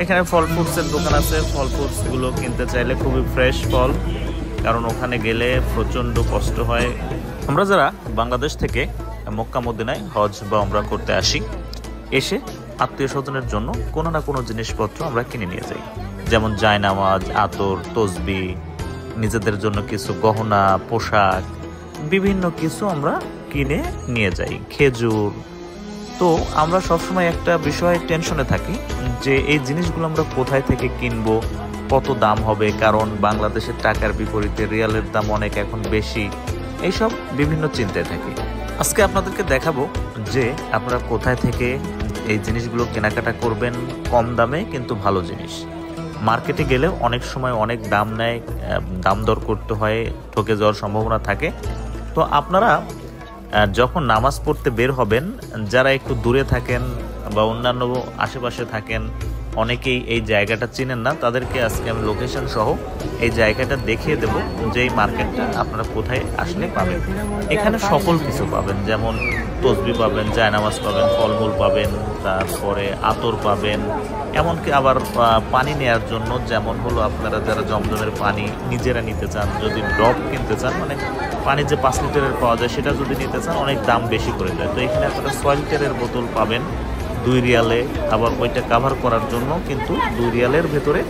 এখানে ফল ফ্রুটসের দোকান আছে, ফল ফ্রুটসগুলো কিনতে চাইলে খুবই ফ্রেশ ফল, কারণ ওখানে গেলে প্রচণ্ড কষ্ট হয়। আমরা যারা বাংলাদেশ থেকে মক্কা মদিনায় হজ বা উমরা করতে আসি, এসে আত্মীয় স্বজনের জন্য কোনো না কোনো জিনিসপত্র আমরা কিনে নিয়ে যাই, যেমন জায়নামাজ, আতর, তসবি, নিজেদের জন্য কিছু গহনা, পোশাক, বিভিন্ন কিছু আমরা কিনে নিয়ে যাই, খেজুর। তো আমরা সবসময় একটা বিষয়ে টেনশনে থাকি যে এই জিনিসগুলো আমরা কোথায় থেকে কিনবো, কত দাম হবে, কারণ বাংলাদেশের টাকার বিপরীতে রিয়ালের দাম অনেক এখন বেশি, এইসব বিভিন্ন চিন্তায় থাকি। আজকে আপনাদেরকে দেখাবো যে আপনারা কোথায় থেকে এই জিনিসগুলো কেনাকাটা করবেন কম দামে কিন্তু ভালো জিনিস। মার্কেটে গেলে অনেক সময় অনেক দাম নেয়, দাম দর করতে হয়, ঠকে যাওয়ার সম্ভাবনা থাকে। তো আপনারা যখন নামাজ পড়তে বের হবেন, যারা একটু দূরে থাকেন বা অন্যান্য আশেপাশে থাকেন, অনেকেই এই জায়গাটা চিনেন না, তাদেরকে আজকে আমি লোকেশন সহ এই জায়গাটা দেখিয়ে দেব যে এই মার্কেটটা আপনারা কোথায় আসলে পাবেন। এখানে সকল কিছু পাবেন, যেমন তসবি পাবেন, জায়নামাজ পাবেন, ফলমূল পাবেন, তারপরে আতর পাবেন, এমনকি আবার পানি নেওয়ার জন্য, যেমন হলো আপনারা যারা জমজমের পানি নিজেরা নিতে চান, যদি ড্রপ কিনতে চান, মানে পানি যে 5 লিটারের পাওয়া যায় সেটা যদি নিতে চান অনেক দাম বেশি করে যায়। তো এখানে আপনারা 6 লিটারের বোতল পাবেন 2 রিয়ালে, আবার ওইটা কাভার করার জন্য কিন্তু 2 রিয়ালের ভেতরে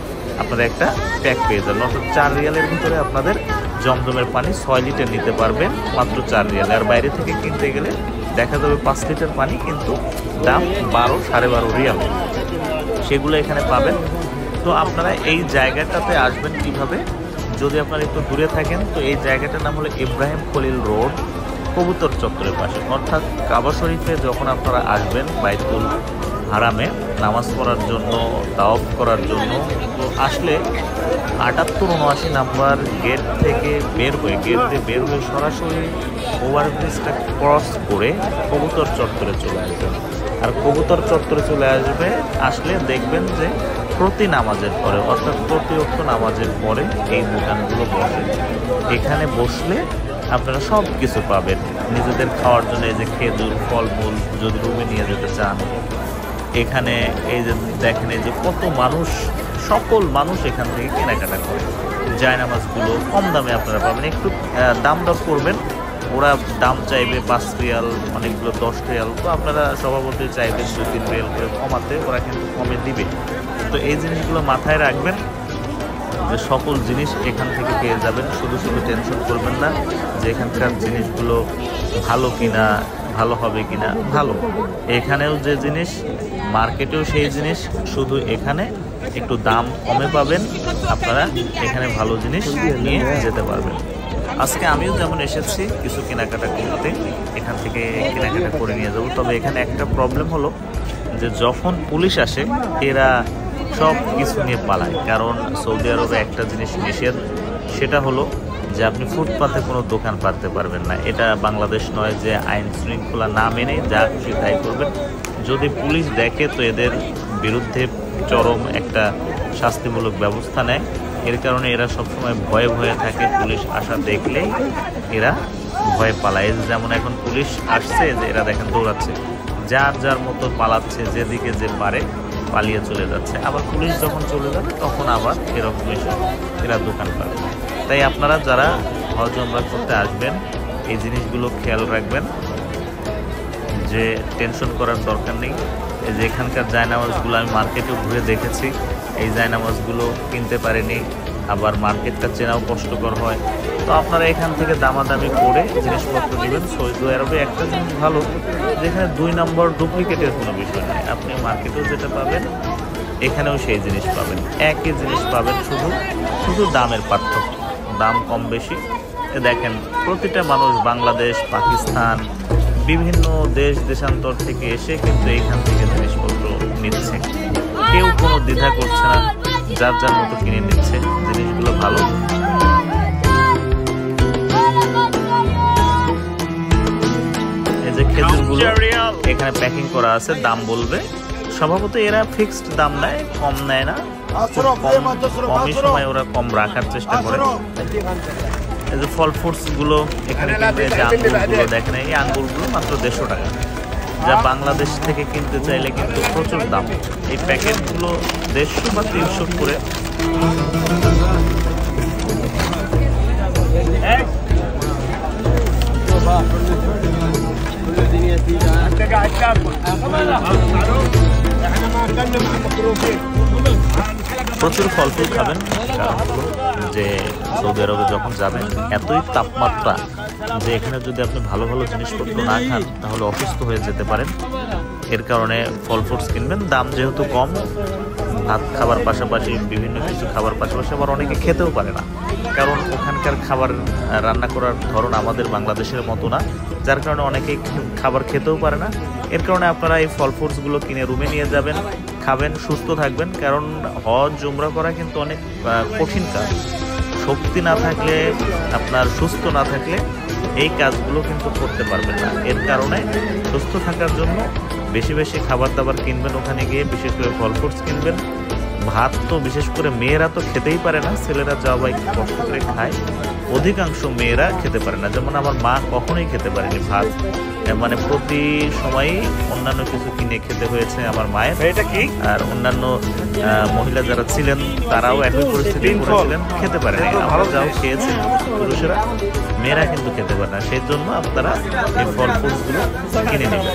আপনারা একটা প্যাক পেয়ে যাবেন, অর্থাৎ 4 রিয়ালের ভিতরে আপনাদের জমজমের পানি 6 লিটার নিতে পারবেন মাত্র 4 রিয়ালে। আর বাইরে থেকে কিনতে গেলে দেখা যাবে 5 লিটার পানি কিন্তু দাম 12, 12.5 রিয়াল, সেগুলো এখানে পাবেন। তো আপনারা এই জায়গাটাতে আসবেন কিভাবে, যদি আপনারা একটু দূরে থাকেন তো এই জায়গাটার নাম হলো ইব্রাহিম খলিল রোড, কবুতর চত্বরের পাশে, অর্থাৎ কাবা শরীফে যখন আপনারা আসবেন বাইতুল হারামে নামাজ পড়ার জন্য, তাওয়াফ করার জন্য, তো আসলে 78-79 নাম্বার গেট থেকে বের হয়ে, গেট দিয়ে বের হয়ে সরাসরি ওভারব্রিজটা ক্রস করে কবুতর চত্বরে চলে আসবেন। আর কবুতর চত্বরে চলে আসলে দেখবেন যে প্রতি নামাজের পরে, অর্থাৎ প্রতি ওয়াক্ত নামাজের পরে এই দোকানগুলো বসে। এখানে বসলে আপনারা সব কিছু পাবেন নিজেদের খাওয়ার জন্য, এই যে খেজুর, ফলমূল যদি রুমে নিয়ে যেতে চান। এখানে এই যে দেখেন এই যে কত মানুষ, সকল মানুষ এখান থেকে কেনাকাটা করে। জায়নামাজগুলো কম দামে আপনারা পাবেন, একটু দাম দর করবেন, ওরা দাম চাইবে 5 রিয়াল, অনেকগুলো 10 রিয়াল, তো আপনারা স্বভাবতই চাইবেন 2-3 রিয়াল করে কমাতে, ওরা কিন্তু কমে দিবে। তো এই জিনিসগুলো মাথায় রাখবেন যে সকল জিনিস এখান থেকে পেয়ে যাবেন, শুধু শুধু টেনশন করবেন না যে এখানকার জিনিসগুলো ভালো কিনা, ভালো হবে কিনা। ভালো, এখানেও যে জিনিস মার্কেটেও সেই জিনিস, শুধু এখানে একটু দাম কমে পাবেন, আপনারা এখানে ভালো জিনিস নিয়ে যেতে পারবেন। আজকে আমিও যেমন এসেছি কিছু কেনাকাটা করতে, এখান থেকে কেনাকাটা করে নিয়ে যাবো। তবে এখানে একটা প্রবলেম হলো যে যখন পুলিশ আসে এরা সব কিছু নিয়ে পালায়, কারণ সৌদি আরবে একটা জিনিস নিষেধ, সেটা হলো যে আপনি ফুটপাতে কোনো দোকান পাততে পারবেন না। এটা বাংলাদেশ নয় যে আইন শৃঙ্খলা না মেনে যা খুশি তাই করবেন। যদি পুলিশ দেখে তো এদের বিরুদ্ধে চরম একটা শাস্তিমূলক ব্যবস্থা নেয়। এর কারণে এরা সবসময় ভয়ে ভয়ে থাকে, পুলিশ আসা দেখলেই এরা ভয় পালায়। যেমন এখন পুলিশ আসছে, যে এরা দেখেন দৌড়াচ্ছে, যার যার মতো পালাচ্ছে, যেদিকে যে পারে পালিয়ে চলে যাচ্ছে। আবার পুলিশ যখন চলে যাবে তখন আবার এরকম এসে এরা দোকান পাবে। তাই আপনারা যারা হজ উমরা করতে আসবেন এই জিনিসগুলো খেয়াল রাখবেন যে টেনশন করার দরকার নেই। এই যে এখানকার জায়নামাজগুলো আমি মার্কেটে ঘুরে দেখেছি, এই জায়নামাজগুলো কিনতে পারিনি, আবার মার্কেটটা চেনাও কষ্টকর হয়। তো আপনারা এখান থেকে দামাদামি করে জিনিসপত্র নেবেন। সৌদি আরবে একটা জিনিস ভালো, যেখানে 2 নম্বর ডুপ্লিকেটের কোনো বিষয় নেই। আপনি মার্কেটেও যেটা পাবেন এখানেও সেই জিনিস পাবেন, একই জিনিস পাবেন, শুধু দামের পার্থক্য, দাম কম বেশি। দেখেন প্রতিটা মানুষ বাংলাদেশ, পাকিস্তান, বিভিন্ন দেশান্তর থেকে এসে কিন্তু এইখান থেকে জিনিসপত্র নিচ্ছে, কেউ কোনো দ্বিধা করছে না, যার যার মতো কিনে নিচ্ছে, জিনিসগুলো ভালো। এই যে খেজুরগুলো এখানে প্যাকিং করা আছে, দাম বলবে, স্বভাবত এরা ফিক্সড দাম নেয়, কম নেয় না, কমই সময় ওরা কম রাখার চেষ্টা করে। এই যে ফল ফ্রুটস গুলো এখানে কিনতে, যে আঙ্গুরগুলো দেখেন, এই আঙ্গুরগুলো মাত্র 150 টাকা, যা বাংলাদেশ থেকে কিনতে চাইলে কিন্তু প্রচুর দাম। এই প্যাকেটগুলো 150 বা 300 করে। প্রচুর ফল ফুল খাবেন, যে সৌদি আরবে যখন যাবেন এতই তাপমাত্রা যে এখানে যদি আপনি ভালো ভালো জিনিসপত্র না খান তাহলে অসুস্থ হয়ে যেতে পারেন। এর কারণে ফল ফ্রুটস কিনবেন। দাম যেহেতু কম, ভাত খাবার পাশাপাশি বিভিন্ন কিছু খাবার পাশাপাশি আবার অনেকে খেতেও পারে না, কারণ ওখানকার খাবার রান্না করার ধরন আমাদের বাংলাদেশের মতো না, যার কারণে অনেকেই খাবার খেতেও পারে না। এর কারণে আপনারা এই ফল ফ্রুটসগুলো কিনে রুমে নিয়ে যাবেন, খাবেন, সুস্থ থাকবেন। কারণ হজ উমরা করা কিন্তু অনেক কঠিন কাজ। শক্তি না থাকলে, আপনার সুস্থ না থাকলে এই কাজগুলো কিন্তু করতে পারবেন না। এর কারণে সুস্থ থাকার জন্য বেশি বেশি খাবার দাবার কিনবেন, ওখানে গিয়ে বিশেষ করে ফল ফ্রুটস কিনবেন। ভাত তো বিশেষ করে মেয়েরা তো খেতেই পারে না, ছেলেরা যা বা একটু কষ্ট করে খায়, অধিকাংশ মেয়েরা খেতে পারে না। যেমন আমার মা কখনোই খেতে পারেনি ভাত, মানে প্রতি সময়ই অন্যান্য কিছু কিনে খেতে হয়েছে আমার মায়ের। এটা কি আর অন্যান্য মহিলা যারা ছিলেন তারাও একই পরিস্থিতি করেছিলেন, খেতে পারেনি। আমরা যাও খেয়েছি পুরুষেরা, মেয়েরা কিন্তু খেতে পারে না। সেই জন্য আপনারা এই ফল ফ্রুটসগুলো কিনে নেবেন।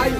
Ay,